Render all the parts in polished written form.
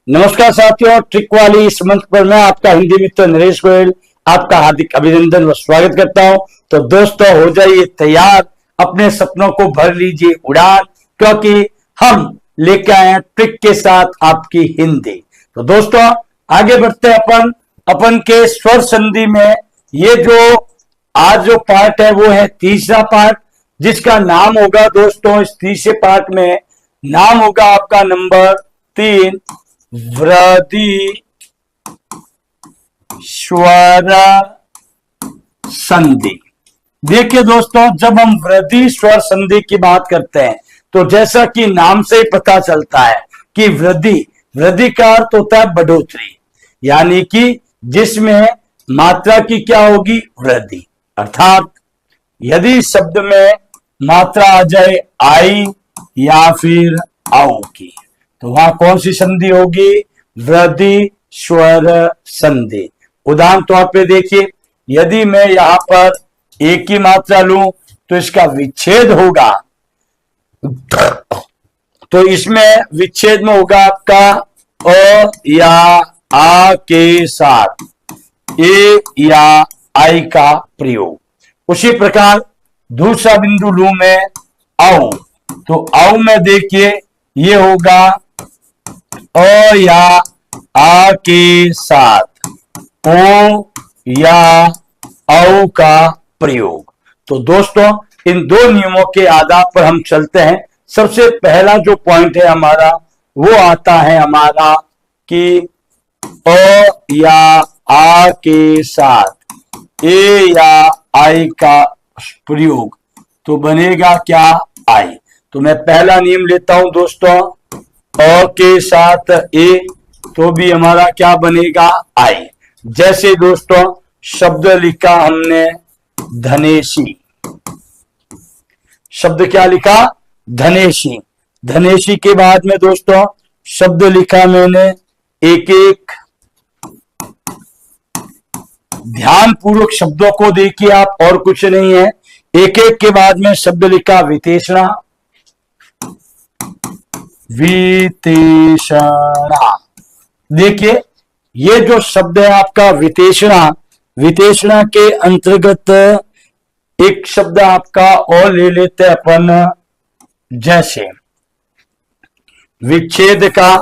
नमस्कार साथियों, ट्रिक वाली इस मंच पर मैं आपका हिंदी मित्र नरेश गोयल आपका हार्दिक अभिनंदन व स्वागत करता हूं। तो दोस्तों, हो जाइए तैयार, अपने सपनों को भर लीजिए उड़ान, क्योंकि हम लेके आए हैं ट्रिक के साथ आपकी हिंदी। तो दोस्तों, आगे बढ़ते हैं अपन के स्वर संधि में। ये जो आज जो पार्ट है वो है तीसरा पार्ट, जिसका नाम होगा दोस्तों, इस तीसरे पार्ट में नाम होगा आपका नंबर 3, वृद्धि स्वर संधि। देखिए दोस्तों, जब हम वृद्धि स्वर संधि की बात करते हैं तो जैसा कि नाम से ही पता चलता है कि वृद्धि का अर्थ होता है बढ़ोतरी, यानी कि जिसमें मात्रा की क्या होगी, वृद्धि। अर्थात यदि शब्द में मात्रा आ जाए आई या फिर आओ की, तो वहां कौन सी संधि होगी, वृद्धि स्वर संधि। उदाहरण तौर पे देखिए, यदि मैं यहां पर एक की मात्रा लूं तो इसका विच्छेद होगा, तो इसमें विच्छेद में होगा आपका अ या आ के साथ ए या आई का प्रयोग। उसी प्रकार दूसरा बिंदु लूं मैं आओ, तो आओ में देखिए ये होगा अ या आ के साथ ओ या औ का प्रयोग। तो दोस्तों, इन दो नियमों के आधार पर हम चलते हैं। सबसे पहला जो पॉइंट है हमारा, वो आता है हमारा कि अ या आ के साथ ए या आई का प्रयोग, तो बनेगा क्या, आई। तो मैं पहला नियम लेता हूं दोस्तों, अ के साथ ए, तो भी हमारा क्या बनेगा, आई। जैसे दोस्तों शब्द लिखा हमने धनेशी, शब्द क्या लिखा, धनेशी। धनेशी के बाद में दोस्तों शब्द लिखा मैंने एक एक, ध्यान पूर्वक शब्दों को देखिए आप, और कुछ नहीं है। एक एक के बाद में शब्द लिखा विशेषणा, विशेषणा। देखिए ये जो शब्द है आपका विशेषणा, विशेषणा के अंतर्गत एक शब्द आपका और ले लेते हैं अपन, जैसे विच्छेद का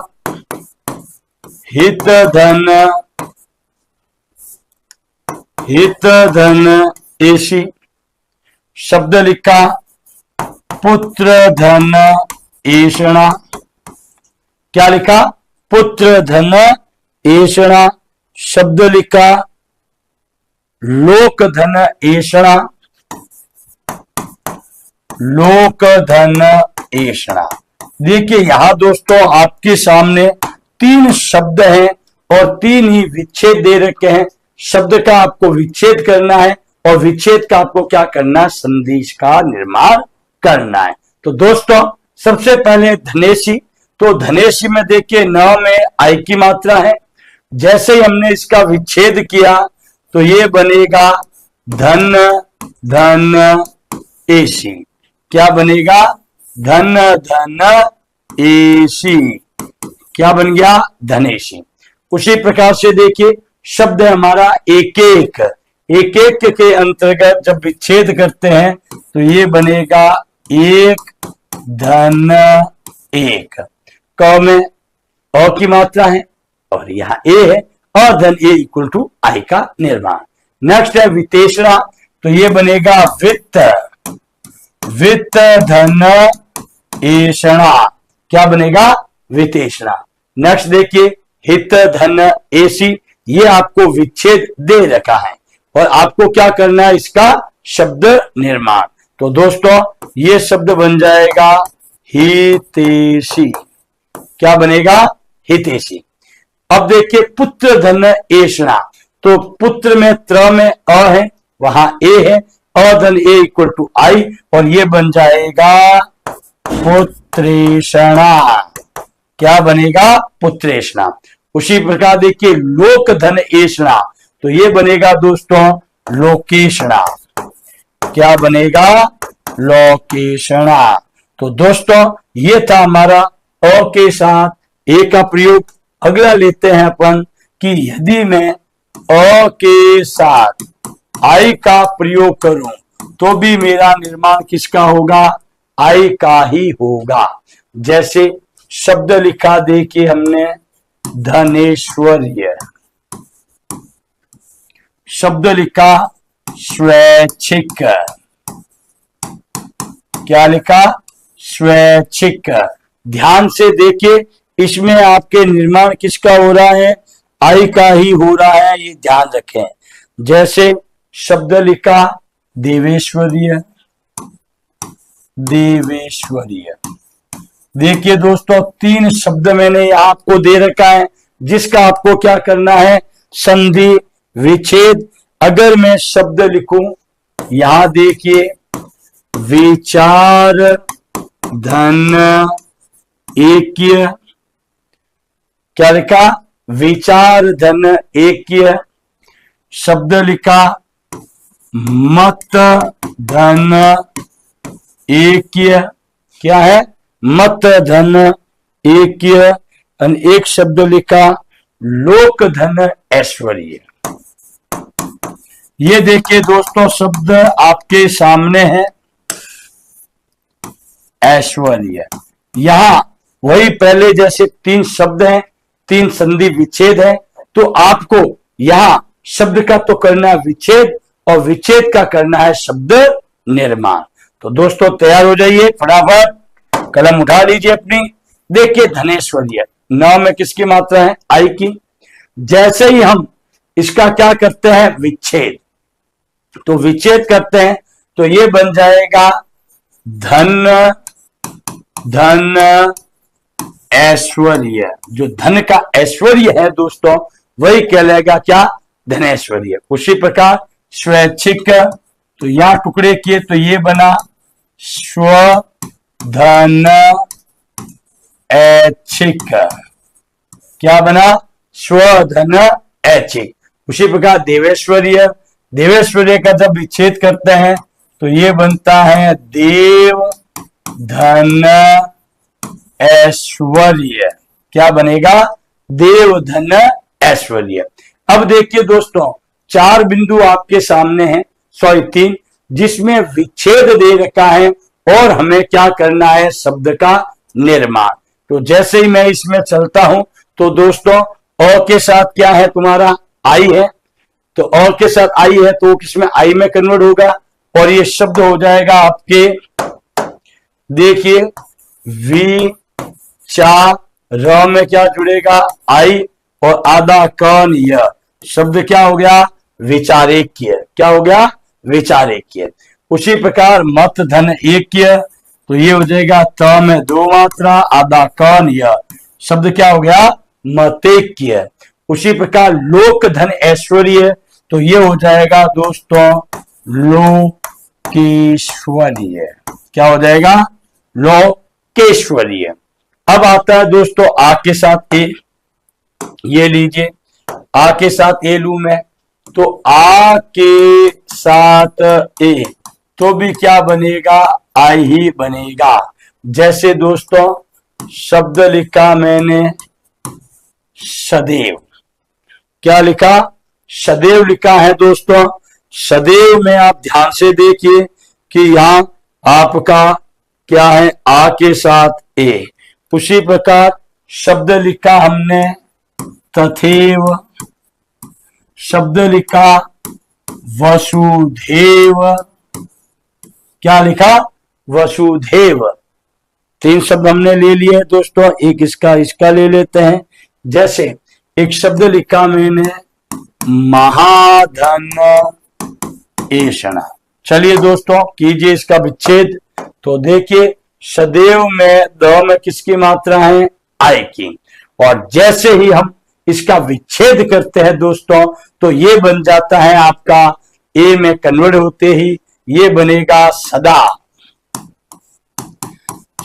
हित धन एसी, शब्द लिखा पुत्र धन ऐषणा, क्या लिखा, पुत्र धन ऐषणा। शब्द लिखा लोक धन ऐषणा, लोक धन ऐषणा। देखिए यहां दोस्तों आपके सामने तीन शब्द हैं और तीन ही विच्छेद दे रखे हैं। शब्द का आपको विच्छेद करना है और विच्छेद का आपको क्या करना है, संधि का निर्माण करना है। तो दोस्तों सबसे पहले धनेशी, तो धनेशी में देखिए न में आई की मात्रा है। जैसे ही हमने इसका विच्छेद किया तो ये बनेगा धन धन एसी, क्या बनेगा, धन धन एसी, क्या बन गया, धनेशी। उसी प्रकार से देखिए शब्द है हमारा एक एक, एक एक के अंतर्गत जब विच्छेद करते हैं तो ये बनेगा एक धन एक। क में अ की मात्रा है और यहां ए है, और धन ए इक्वल टू आई का निर्माण। नेक्स्ट है विशेषणा, तो ये बनेगा वित्त, वित्त धन ऐषणा, क्या बनेगा, विशेषणा। नेक्स्ट देखिए हित धन एसी, ये आपको विच्छेद दे रखा है और आपको क्या करना है, इसका शब्द निर्माण। तो दोस्तों ये शब्द बन जाएगा हितेशी, क्या बनेगा, हितेशी। अब देखिए पुत्र धन ऐषणा, तो पुत्र में त्र में अ है, वहां ए है, अ धन ए इक्वल टू आई, और ये बन जाएगा पुत्रेषणा, क्या बनेगा, पुत्रेषणा। उसी प्रकार देखिए लोक धन ऐषणा, तो ये बनेगा दोस्तों लोकेषणा, क्या बनेगा, लोकेषणा। तो दोस्तों ये था हमारा अ के साथ ए का प्रयोग। अगला लेते हैं अपन कि यदि मैं अ के साथ आई का प्रयोग करूं तो भी मेरा निर्माण किसका होगा? आई का ही होगा। जैसे शब्द लिखा देखिए हमने धनेश्वर्य, शब्द लिखा स्वैच्छिक, क्या लिखा? स्वैच्छिक। ध्यान से देखिए इसमें आपके निर्माण किसका हो रहा है? आई का ही हो रहा है, ये ध्यान रखें। जैसे शब्द लिखा देवेश्वरीय, देवेश्वरीय। देखिए दोस्तों 3 शब्द मैंने यहां आपको दे रखा है जिसका आपको क्या करना है? संधि विच्छेद। अगर मैं शब्द लिखूं यहां देखिए विचार धन ऐक्य, क्या लिखा? विचार धन ऐक्य। शब्द लिखा मत धन ऐक्य, क्या है? मत धन ऐक्य। एक शब्द लिखा लोक धन ऐश्वर्य। ये देखिए दोस्तों शब्द आपके सामने है ऐश्वर्य। यहां वही पहले जैसे 3 शब्द हैं, 3 संधि विच्छेद है, तो आपको यहां शब्द का तो करना है विच्छेद और विच्छेद का करना है शब्द निर्माण। तो दोस्तों तैयार हो जाइए, फटाफट कलम उठा लीजिए अपनी। देखिए धनेश्वर्य नाम में किसकी मात्रा है? आई की। जैसे ही हम इसका क्या करते हैं? विच्छेद, तो विच्छेद करते हैं तो ये बन जाएगा धन धन ऐश्वर्य। जो धन का ऐश्वर्य है दोस्तों वही कहलाएगा क्या? धनेश्वर्य। उसी प्रकार स्वैच्छिक, तो यहां टुकड़े किए तो ये बना स्व धन ऐच्छिक, क्या बना? स्वधन ऐच्छिक। उसी प्रकार देवेश्वरीय, देवेश्वरीय का जब विच्छेद करते हैं तो ये बनता है देव धन ऐश्वर्य, क्या बनेगा? देव धन ऐश्वर्य। अब देखिए दोस्तों 4 बिंदु आपके सामने हैं, 3, जिसमें विच्छेद दे रखा है और हमें क्या करना है? शब्द का निर्माण। तो जैसे ही मैं इसमें चलता हूं तो दोस्तों अ के साथ क्या है तुम्हारा? आई है, तो अ के साथ आई है तो किसमें? आई में कन्वर्ट होगा और ये शब्द हो जाएगा आपके, देखिए विचार में क्या जुड़ेगा? आई और आधा कन य, शब्द क्या हो गया? विचारेक्य। क्या हो गया? विचारेक्य। उसी प्रकार मत धन ऐक्य, तो ये हो जाएगा त में 2 मात्रा आधा कन य, शब्द क्या हो गया? मतेक्य। उसी प्रकार लोक धन ऐश्वर्य, तो ये हो जाएगा दोस्तों लोकेश्वर्य। क्या हो जाएगा? लोकेश्वर्य। अब आता है दोस्तों आ के साथ ए, ये लीजिए आ के साथ ए लू मैं, तो आ के साथ ए तो भी क्या बनेगा? आई ही बनेगा। जैसे दोस्तों शब्द लिखा मैंने सदैव, क्या लिखा? सदैव लिखा है दोस्तों। सदैव में आप ध्यान से देखिए कि यहां आपका क्या है? आ के साथ ए। उसी प्रकार शब्द लिखा हमने तथैव, शब्द लिखा वसुधैव, क्या लिखा? वसुधैव। 3 शब्द हमने ले लिए दोस्तों, एक इसका ले लेते हैं। जैसे एक शब्द लिखा मैंने महाधन ऐषणा। चलिए दोस्तों कीजिए इसका विच्छेद, तो देखिए सदैव में द में किसकी मात्रा है? आई की। और जैसे ही हम इसका विच्छेद करते हैं दोस्तों तो ये बन जाता है आपका ए में कन्वर्ट होते ही ये बनेगा सदा,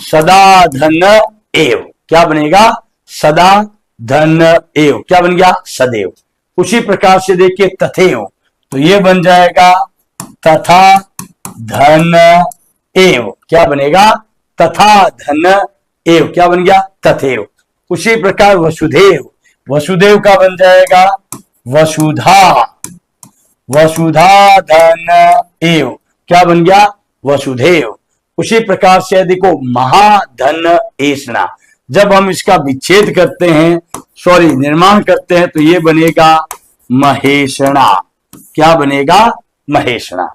सदा धन एव। क्या बनेगा? सदा धन एव। क्या बन गया? सदैव। उसी प्रकार से देखिए तथैव, तो ये बन जाएगा तथा धन एव। क्या बनेगा? तथा धन एव। क्या बन गया? तथैव। उसी प्रकार वसुधैव, वसुदेव का बन जाएगा वसुधा, वसुधा धन एव, क्या बन गया वसुधेव। उसी प्रकार से देखो महाधन एषणा, जब हम इसका विच्छेद करते हैं, सॉरी निर्माण करते हैं, तो ये बनेगा महेषणा, क्या बनेगा महेषणा।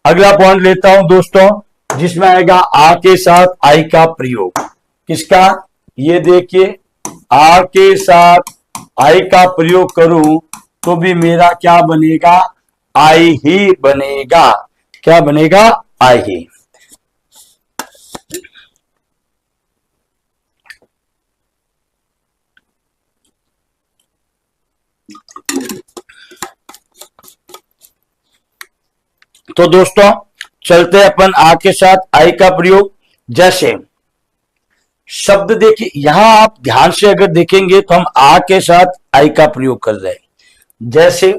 अगला पॉइंट लेता हूं दोस्तों, जिसमें आएगा आ के साथ आई का प्रयोग। किसका, ये देखिए आ के साथ आई का प्रयोग करूं तो भी मेरा क्या बनेगा, आई ही बनेगा, क्या बनेगा आई ही। तो दोस्तों चलते हैं अपन आ के साथ आई का प्रयोग। जैसे शब्द देखिए, यहां आप ध्यान से अगर देखेंगे तो हम आ के साथ आई का प्रयोग कर रहे हैं। जैसे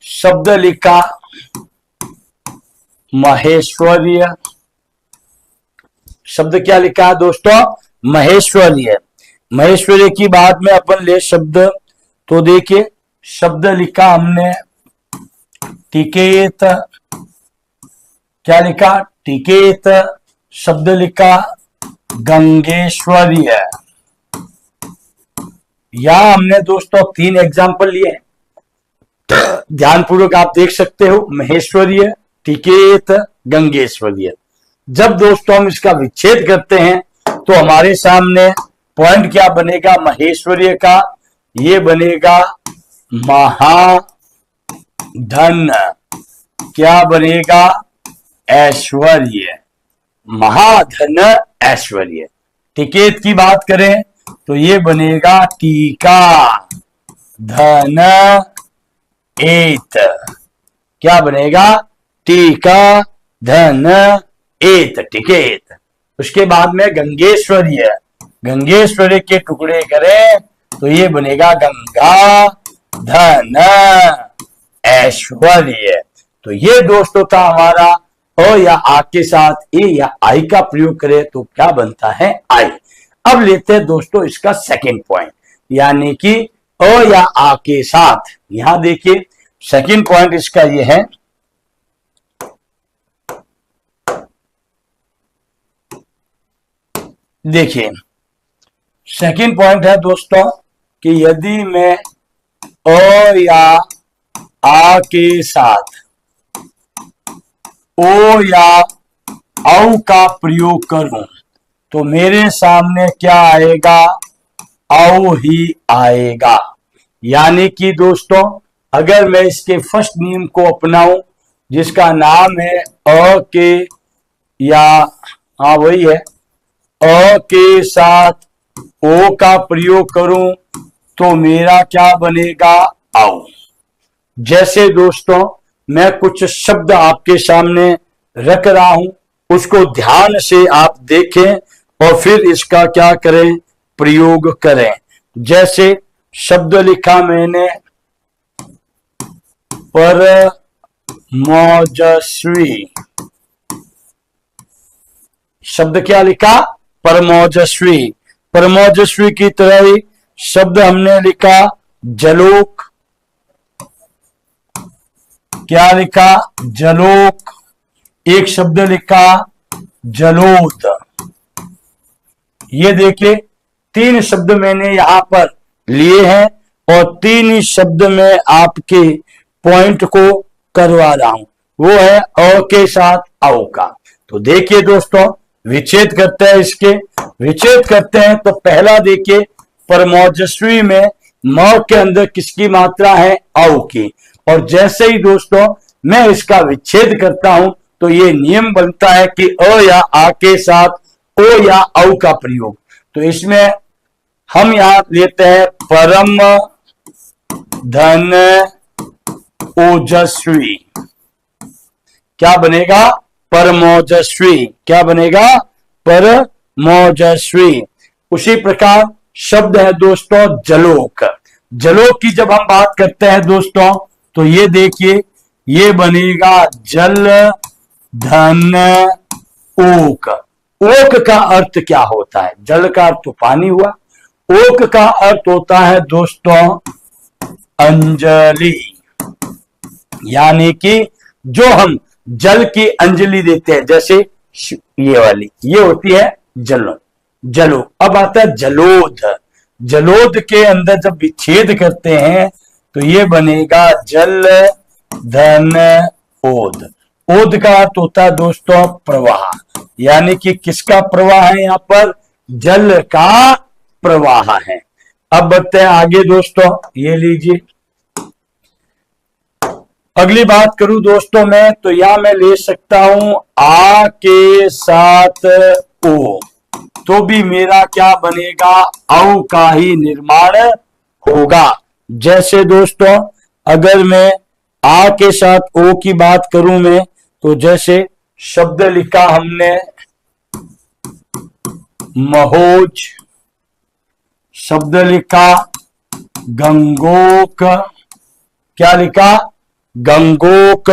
शब्द लिखा महेश्वर्य, शब्द क्या लिखा है दोस्तों महेश्वर्य। महेश्वर्य की बाद में अपन ले शब्द, तो देखिए शब्द लिखा हमने टिकेत, क्या लिखा टिकेत। शब्द लिखा गंगेश्वर्य। यहां हमने दोस्तों 3 एग्जाम्पल लिए, ध्यानपूर्वक आप देख सकते हो, महेश्वर्य, टिकेत, गंगेश्वर्य। जब दोस्तों हम इसका विच्छेद करते हैं तो हमारे सामने पॉइंट क्या बनेगा महेश्वर्य का, ये बनेगा महाधन, क्या बनेगा ऐश्वर्य, महाधन ऐश्वर्य। टिकेत की बात करें तो ये बनेगा टीका धन एत, क्या बनेगा टीका धन एत, टिकेत। उसके बाद में गंगेश्वर्य, गंगेश्वर्य के टुकड़े करें तो ये बनेगा गंगा धन ऐश्वर्य। तो ये दोस्तों था हमारा अ या आ के साथ ए या आई का प्रयोग करें तो क्या बनता है आई। अब लेते हैं दोस्तों इसका सेकंड पॉइंट, यानी कि अ या आ के साथ। यहां देखिए सेकंड पॉइंट इसका ये है, देखिए सेकंड पॉइंट है दोस्तों कि यदि मैं अ या आ के साथ ओ या औ का प्रयोग करूं तो मेरे सामने क्या आएगा, औ ही आएगा। यानी कि दोस्तों अगर मैं इसके फर्स्ट नियम को अपनाऊं जिसका नाम है अ के या, हाँ वही है, अ के साथ ओ का प्रयोग करूं तो मेरा क्या बनेगा आओ। जैसे दोस्तों मैं कुछ शब्द आपके सामने रख रहा हूं, उसको ध्यान से आप देखें और फिर इसका क्या करें प्रयोग करें। जैसे शब्द लिखा मैंने परमोजस्वी, शब्द क्या लिखा परमोजस्वी। परमोजस्वी की तरह ही शब्द हमने लिखा जलोक, क्या लिखा जलोक। एक शब्द लिखा जलोद। ये देखिए 3 शब्द मैंने यहां पर लिए हैं और 3 ही शब्द में आपके पॉइंट को करवा रहा हूं, वो है अ के साथ औ का। तो देखिए दोस्तों विच्छेद करते हैं, इसके विच्छेद करते हैं तो पहला देखिए परमोजस्वी में म के अंदर किसकी मात्रा है औ की, और जैसे ही दोस्तों मैं इसका विच्छेद करता हूं तो ये नियम बनता है कि अ या आ के साथ ओ या औ का प्रयोग। तो इसमें हम यहां लेते हैं परम धन ओजस्वी, क्या बनेगा परमोजस्वी, क्या बनेगा परमोजस्वी। उसी प्रकार शब्द है दोस्तों जलोक। जलोक की जब हम बात करते हैं दोस्तों तो ये देखिए ये बनेगा जल धन ओक। ओक का अर्थ क्या होता है, जल का अर्थ तो पानी हुआ, ओक का अर्थ होता है दोस्तों अंजलि, यानी कि जो हम जल की अंजलि देते हैं, जैसे ये वाली, ये होती है जलो। अब आता है जलोध। जलोध के अंदर जब विच्छेद करते हैं तो ये बनेगा जल धन ओध। ओध का अर्थ होता है दोस्तों प्रवाह, यानी कि किसका प्रवाह है, यहां पर जल का प्रवाह है। अब बढ़ते हैं आगे दोस्तों, ये लीजिए। अगली बात करूं दोस्तों मैं, तो यहां मैं ले सकता हूं आ के साथ ओ, तो भी मेरा क्या बनेगा, औ का ही निर्माण होगा। जैसे दोस्तों अगर मैं आ के साथ ओ की बात करूं मैं, तो जैसे शब्द लिखा हमने महोज, शब्द लिखा गंगोक, क्या लिखा गंगोक,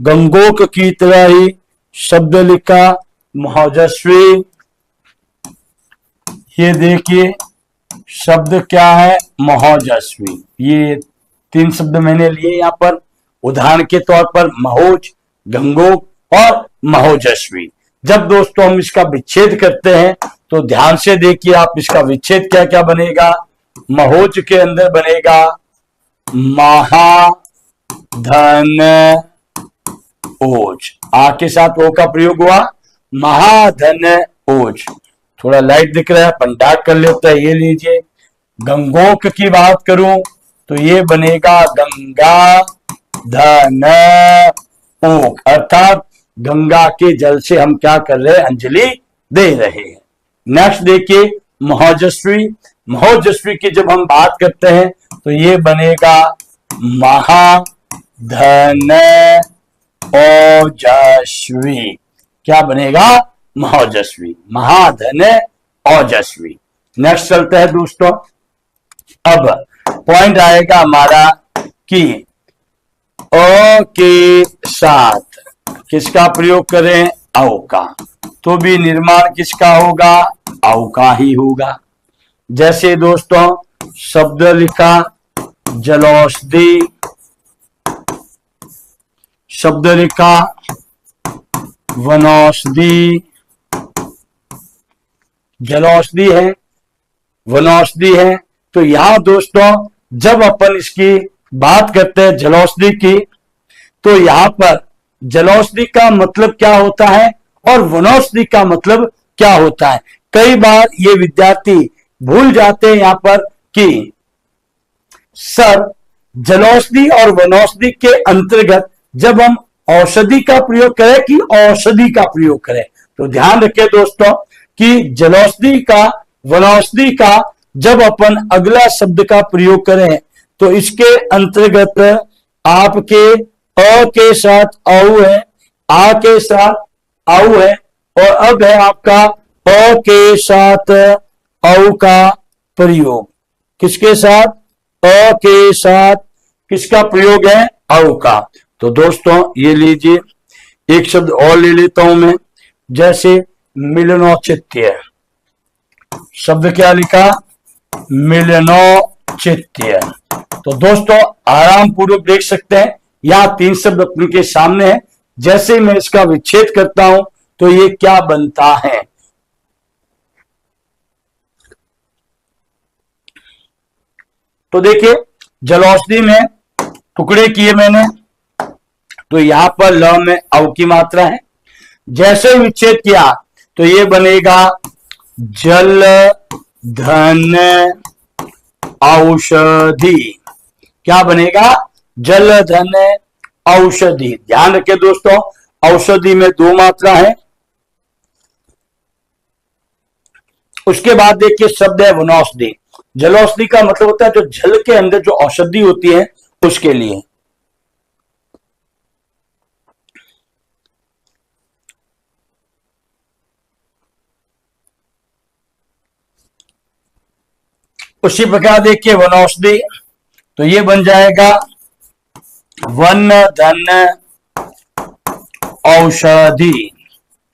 गंगोक की तरह ही शब्द लिखा महोजस्वी। ये देखिए शब्द क्या है महोजस्वी। ये 3 शब्द मैंने लिए यहां पर उदाहरण के तौर पर, महोज, गंगोक और महोजस्वी। जब दोस्तों हम इसका विच्छेद करते हैं तो ध्यान से देखिए आप, इसका विच्छेद क्या क्या बनेगा। महोज के अंदर बनेगा महा धन ओज, आ के साथ ओ का प्रयोग हुआ, महाधन ओज। थोड़ा लाइट दिख रहा है, अपन डार्क कर लेता है। ये लीजिए गंगोक की बात करूं तो ये बनेगा गंगा धन ओक, अर्थात गंगा के जल से हम क्या कर रहे हैं, अंजलि दे रहे हैं। नेक्स्ट देखिए महोजस्वी। महोजस्वी की जब हम बात करते हैं तो ये बनेगा महाधन ओजस्वी। क्या बनेगा, महोजस्वी, महाधन ओजस्वी। नेक्स्ट चलता है दोस्तों। अब पॉइंट आएगा हमारा कि अ के साथ किसका प्रयोग करें, औ का, तो भी निर्माण किसका होगा, औ का ही होगा। जैसे दोस्तों शब्द लिखा जलौषधि, शब्द लिखा वनौषधि, जलौषधि है, वनौषधि है। तो यहां दोस्तों जब अपन इसकी बात करते हैं जलौषधि की, तो यहां पर जलौषधि का मतलब क्या होता है और वनौषधि का मतलब क्या होता है। कई बार ये विद्यार्थी भूल जाते हैं यहां पर कि सर जलौषधि और वनौषधि के अंतर्गत जब हम औषधि का प्रयोग करें कि औषधि का प्रयोग करें, तो ध्यान रखें दोस्तों कि जलौषधि का, वनौषधि का जब अपन अगला शब्द का प्रयोग करें तो इसके अंतर्गत आपके अ के साथ औ है, आ के साथ औ है, और अब है आपका अ के साथ औ का प्रयोग। किसके साथ, अ के साथ किसका प्रयोग है, औ का। तो दोस्तों ये लीजिए एक शब्द और ले लेता हूं मैं, जैसे मिलनौचित्य। शब्द क्या लिखा, मिलनौचित्य। तो दोस्तों आराम पूर्वक देख सकते हैं यहां 3 शब्द अपने के सामने हैं। जैसे मैं इसका विच्छेद करता हूं तो ये क्या बनता है, तो देखिए जलौषधि में टुकड़े किए मैंने, तो यहां पर ल में औ की मात्रा है। जैसे विच्छेद किया तो ये बनेगा जल धन औषधि। क्या बनेगा, जल धन औषधि। ध्यान रखें दोस्तों औषधि में 2 मात्रा है। उसके बाद देखिए शब्द है वनौषधि। जलौषधि का मतलब होता है जो जल के अंदर जो औषधि होती है उसके लिए। उसी प्रकार देखिए वनौषधि, तो ये बन जाएगा वन धन औषधि।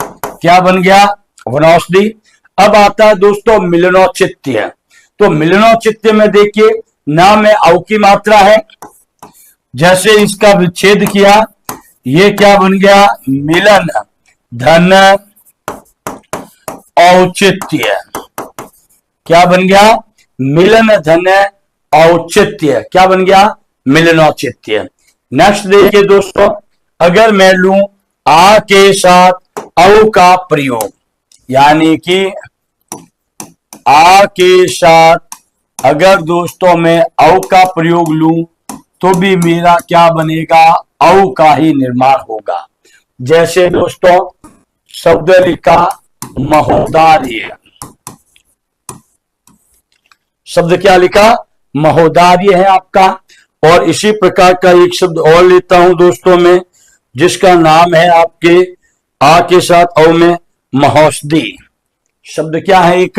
क्या बन गया, वनौषधि। अब आता है दोस्तों मिलनौचित्य। तो मिलनौचित्य में देखिए ना में औ की मात्रा है, जैसे इसका विच्छेद किया, ये क्या बन गया, मिलन धन औचित्य। क्या बन गया, मिलन धन औचित्य। क्या बन गया, मिलनौचित्य। नेक्स्ट देखिए दोस्तों, अगर मैं लूं आ के साथ औ का प्रयोग, यानी कि आ के साथ अगर दोस्तों मैं औ का प्रयोग लूं तो भी मेरा क्या बनेगा, औ का ही निर्माण होगा। जैसे दोस्तों शब्द लिखा महोदार्य, शब्द क्या लिखा, महोदार्य है आपका। और इसी प्रकार का एक शब्द और लेता हूं दोस्तों में, जिसका नाम है आपके आ के साथ औ में महौषधि। शब्द क्या है, एक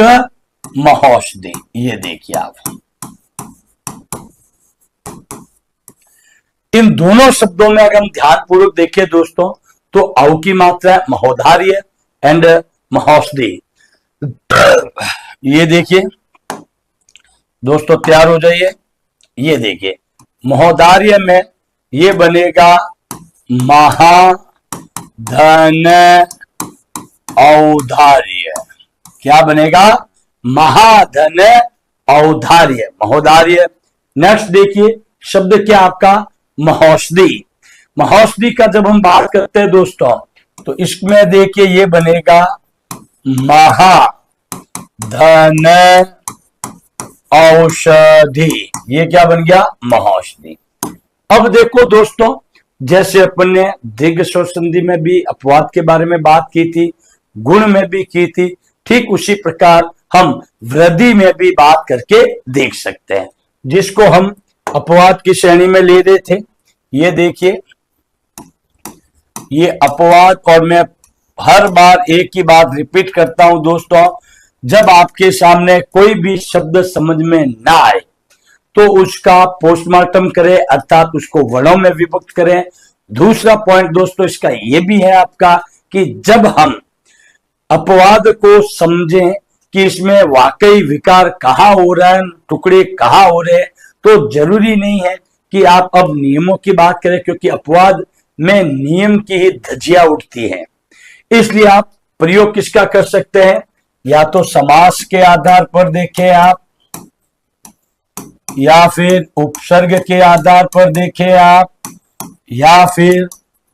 महौषधि। ये देखिए आप, इन दोनों शब्दों में अगर हम ध्यानपूर्वक देखें दोस्तों तो औ की मात्रा है महोदार्य एंड महौषधि। ये देखिए दोस्तों, तैयार हो जाइए। ये देखिए महोदार्य में ये बनेगा महाधन औदार्य। क्या बनेगा, महाधन औदार्य, महोदार्य। नेक्स्ट देखिए शब्द क्या आपका, महौषधि। महौषधि का जब हम बात करते हैं दोस्तों तो इसमें देखिए ये बनेगा महाधन औषधि। ये क्या बन गया, महौषधि। अब देखो दोस्तों, जैसे अपन ने दीर्घ स्वर संधि में भी अपवाद के बारे में बात की थी, गुण में भी की थी, ठीक उसी प्रकार हम वृद्धि में भी बात करके देख सकते हैं, जिसको हम अपवाद की श्रेणी में ले रहे थे। ये देखिए ये अपवाद, और मैं हर बार एक ही बात रिपीट करता हूं दोस्तों, जब आपके सामने कोई भी शब्द समझ में ना आए तो उसका पोस्टमार्टम करें, अर्थात उसको वर्णों में विभक्त करें। दूसरा पॉइंट दोस्तों इसका यह भी है आपका कि जब हम अपवाद को समझें कि इसमें वाकई विकार कहाँ हो रहा है, टुकड़े कहाँ हो रहे हैं, तो जरूरी नहीं है कि आप अब नियमों की बात करें, क्योंकि अपवाद में नियम की ही धज्जियां उठती हैं। इसलिए आप प्रयोग किसका कर सकते हैं, या तो समास के आधार पर देखें आप, या फिर उपसर्ग के आधार पर देखें आप, या फिर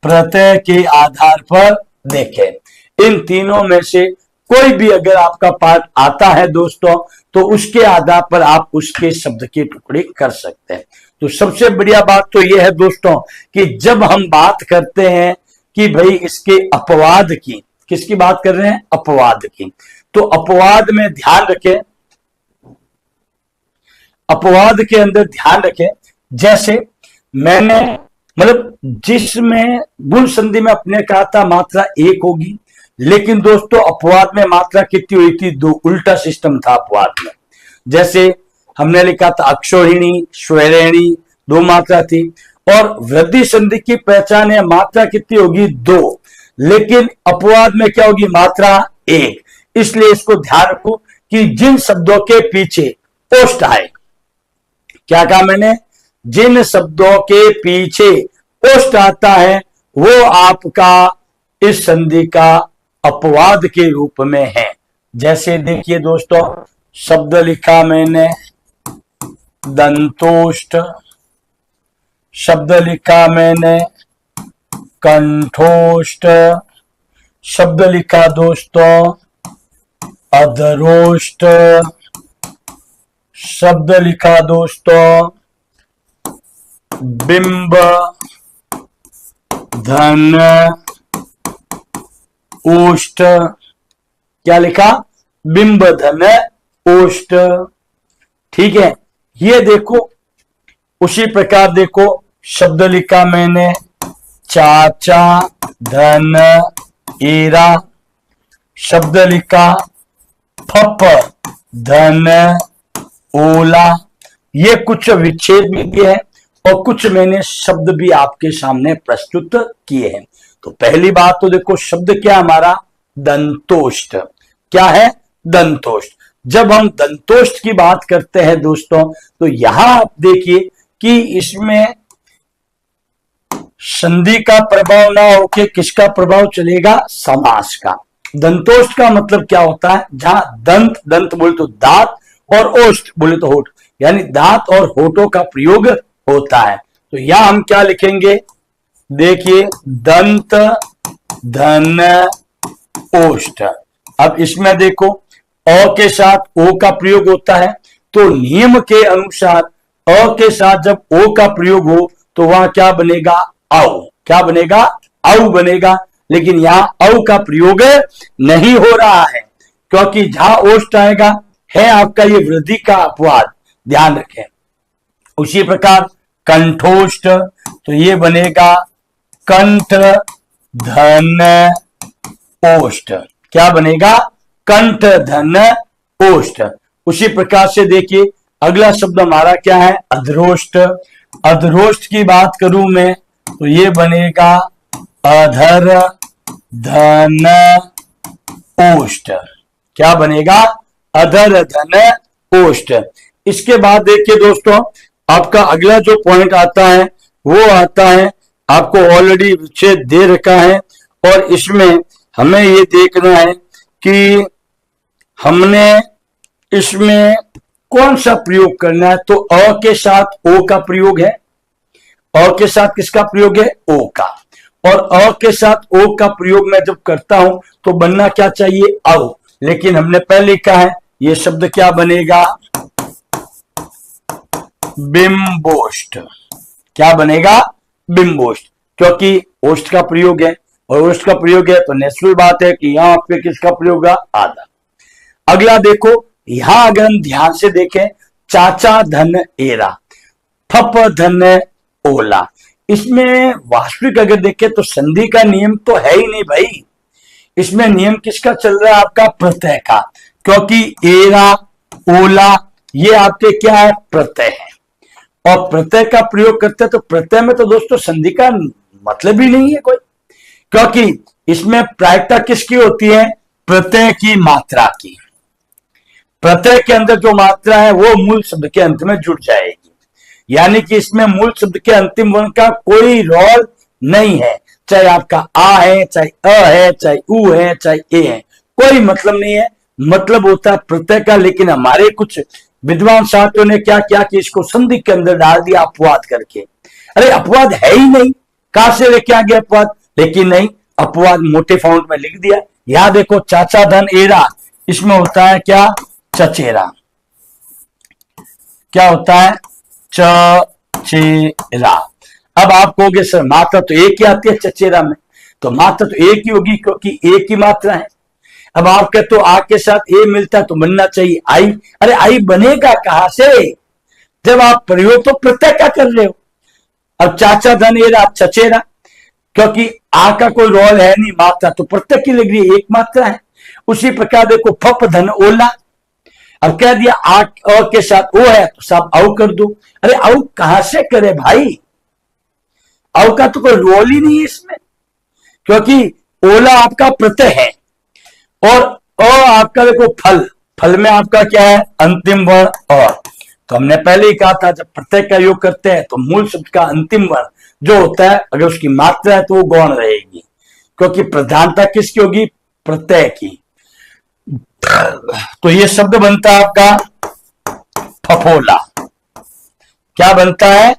प्रत्यय के आधार पर देखें। इन तीनों में से कोई भी अगर आपका पाठ आता है दोस्तों तो उसके आधार पर आप उसके शब्द के टुकड़े कर सकते हैं। तो सबसे बढ़िया बात तो यह है दोस्तों कि जब हम बात करते हैं कि भाई इसके अपवाद की, किसकी बात कर रहे हैं, अपवाद की, तो अपवाद में ध्यान रखें, अपवाद के अंदर ध्यान रखें, जैसे मैंने मतलब जिसमें गुण संधि में अपने कहा था मात्रा एक होगी, लेकिन दोस्तों अपवाद में मात्रा कितनी हुई थी, दो। उल्टा सिस्टम था अपवाद में। जैसे हमने लिखा था अक्षोहिणी, स्वैरिणी, दो मात्रा थी, और वृद्धि संधि की पहचान है मात्रा कितनी होगी, दो, लेकिन अपवाद में क्या होगी, मात्रा एक। इसलिए इसको ध्यान रखो कि जिन शब्दों के पीछे ओष्ठ आए, क्या कहा मैंने, जिन शब्दों के पीछे ओष्ठ आता है वो आपका इस संधि का अपवाद के रूप में है। जैसे देखिए दोस्तों, शब्द लिखा मैंने दंतोष्ठ, शब्द लिखा मैंने कंठोष्ठ, शब्द लिखा दोस्तों अधरोष्ठ, शब्द लिखा दोस्तों बिंब धन ओष्ठ। क्या लिखा, बिंब धन ओष्ठ। ठीक है, ये देखो उसी प्रकार देखो शब्द लिखा मैंने चाचा धन एरा, शब्द लिखा फप धन ओला। ये कुछ विच्छेद भी दिए हैं और कुछ मैंने शब्द भी आपके सामने प्रस्तुत किए हैं। तो पहली बात तो देखो शब्द क्या हमारा, दंतोष्ठ। क्या है, दंतोष्ठ। जब हम दंतोष्ठ की बात करते हैं दोस्तों, तो यहां आप देखिए कि इसमें संधि का प्रभाव ना होके किसका प्रभाव चलेगा, समास का। दंतोष्ठ का मतलब क्या होता है, जहां दंत, दंत बोले तो दांत, और ओष्ठ बोले तो होठ, यानी दांत और होठों का प्रयोग होता है। तो यहां हम क्या लिखेंगे, देखिए दंत धन ओष्ठ। अब इसमें देखो अ के साथ ओ का प्रयोग होता है, तो नियम के अनुसार अ के साथ जब ओ का प्रयोग हो तो वहां क्या बनेगा, औ। क्या बनेगा, औ बनेगा। लेकिन यहां औ का प्रयोग नहीं हो रहा है, क्योंकि जहां ओष्ठ आएगा है आपका ये वृद्धि का अपवाद, ध्यान रखें। उसी प्रकार कंठोष्ठ, तो ये बनेगा कंठ धन ओष्ठ। क्या बनेगा, कंठ धन ओष्ठ। उसी प्रकार से देखिए अगला शब्द हमारा क्या है, अधरोष्ठ। अधरोष्ठ की बात करूं मैं तो ये बनेगा अधर धन ओष्ठ। क्या बनेगा, अधर धन ओष्ठ। इसके बाद देखिए दोस्तों, आपका अगला जो पॉइंट आता है वो आता है, आपको ऑलरेडी विच्छेद दे रखा है, और इसमें हमें ये देखना है कि हमने इसमें कौन सा प्रयोग करना है। तो अ के साथ ओ का प्रयोग है, अ के साथ किसका प्रयोग है, ओ का। और अ के साथ ओ का प्रयोग मैं जब करता हूं तो बनना क्या चाहिए, औ। लेकिन हमने पहले कहा है ये शब्द क्या बनेगा, बिंबोष्ठ। क्या बनेगा, बिंबोष्ठ, क्योंकि ओष्ठ का प्रयोग है, और ओष्ठ का प्रयोग है तो नेचुरल बात है कि यहां पे किसका प्रयोग होगा, आधा। अगला देखो, यहां अगर हम ध्यान से देखें, चाचा धन एरा, फप धन ओला। इसमें वास्तविक अगर देखें तो संधि का नियम तो है ही नहीं भाई। इसमें नियम किसका चल रहा है, आपका प्रत्यय का, क्योंकि एरा ओला ये आपके क्या है, प्रत्यय है। और प्रत्यय का प्रयोग करते हैं तो प्रत्यय में तो दोस्तों संधि का मतलब ही नहीं है कोई, क्योंकि इसमें प्रायिकता किसकी होती है, प्रत्यय की मात्रा की। प्रत्यय के अंदर जो मात्रा है वो मूल शब्द के अंत में जुड़ जाएगी, यानी कि इसमें मूल शब्द के अंतिम वर्ण का कोई रोल नहीं है। चाहे आपका आ है, चाहे अ है, चाहे उ है, चाहे ए है, कोई मतलब नहीं है। मतलब होता है प्रत्यय का। लेकिन हमारे कुछ विद्वान साथियों ने क्या किया कि इसको संधि के अंदर डाल दिया अपवाद करके। अरे अपवाद है ही नहीं, कहां से लेके आ गया अपवाद। लेकिन नहीं, अपवाद मोटे फाउंट में लिख दिया। यहां देखो चाचा धन एरा, इसमें होता है क्या, चचेरा। क्या होता है, चचेरा। अब आप कहोगे सर मात्रा तो एक ही आती है चचेरा में, तो मात्रा तो एक ही होगी क्योंकि एक ही मात्रा है। अब आप कहते हो आ के साथ ए मिलता है तो बनना चाहिए आई। अरे आई बनेगा कहां से, जब आप प्रयोग तो प्रत्यय का कर रहे हो। अब चाचा धनेरा चचेरा, क्योंकि आ का कोई रोल है नहीं, मात्रा तो प्रत्यय की लग रही है, एक मात्रा है। उसी प्रकार देखो फप धन ओला, अब कह दिया आ अ के साथ ओ है तो सब औ कर दो। अरे औ कहां से करे भाई, औ का तो कोई रोल ही नहीं है इसमें, क्योंकि ओला आपका प्रत्यय है, और अ आपका देखो फल, फल में आपका क्या है, अंतिम वर्ण और। तो हमने पहले ही कहा था जब प्रत्यय का योग करते हैं तो मूल शब्द का अंतिम वर्ण जो होता है अगर उसकी मात्रा है तो वो गौण रहेगी, क्योंकि प्रधानता किसकी होगी, प्रत्यय की। तो ये शब्द बनता है आपका फफोला। क्या बनता है,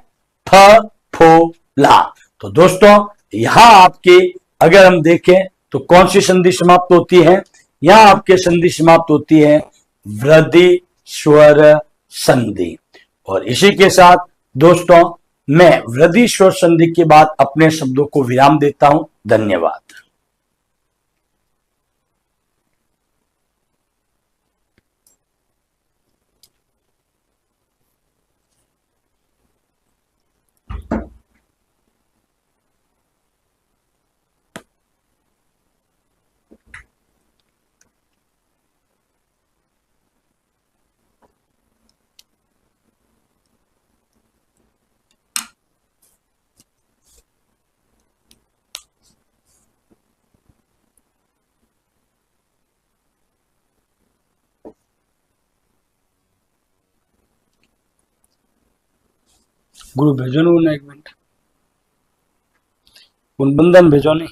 फफोला। तो दोस्तों यहां आपके अगर हम देखें तो कौन सी संधि समाप्त होती है, यहां आपके संधि समाप्त होती है वृद्धि स्वर संधि। और इसी के साथ दोस्तों मैं वृद्धि स्वर संधि के बाद अपने शब्दों को विराम देता हूं। धन्यवाद। ग्रुप भेजो ना 1 मिनट, उन बंधन भेजो नहीं।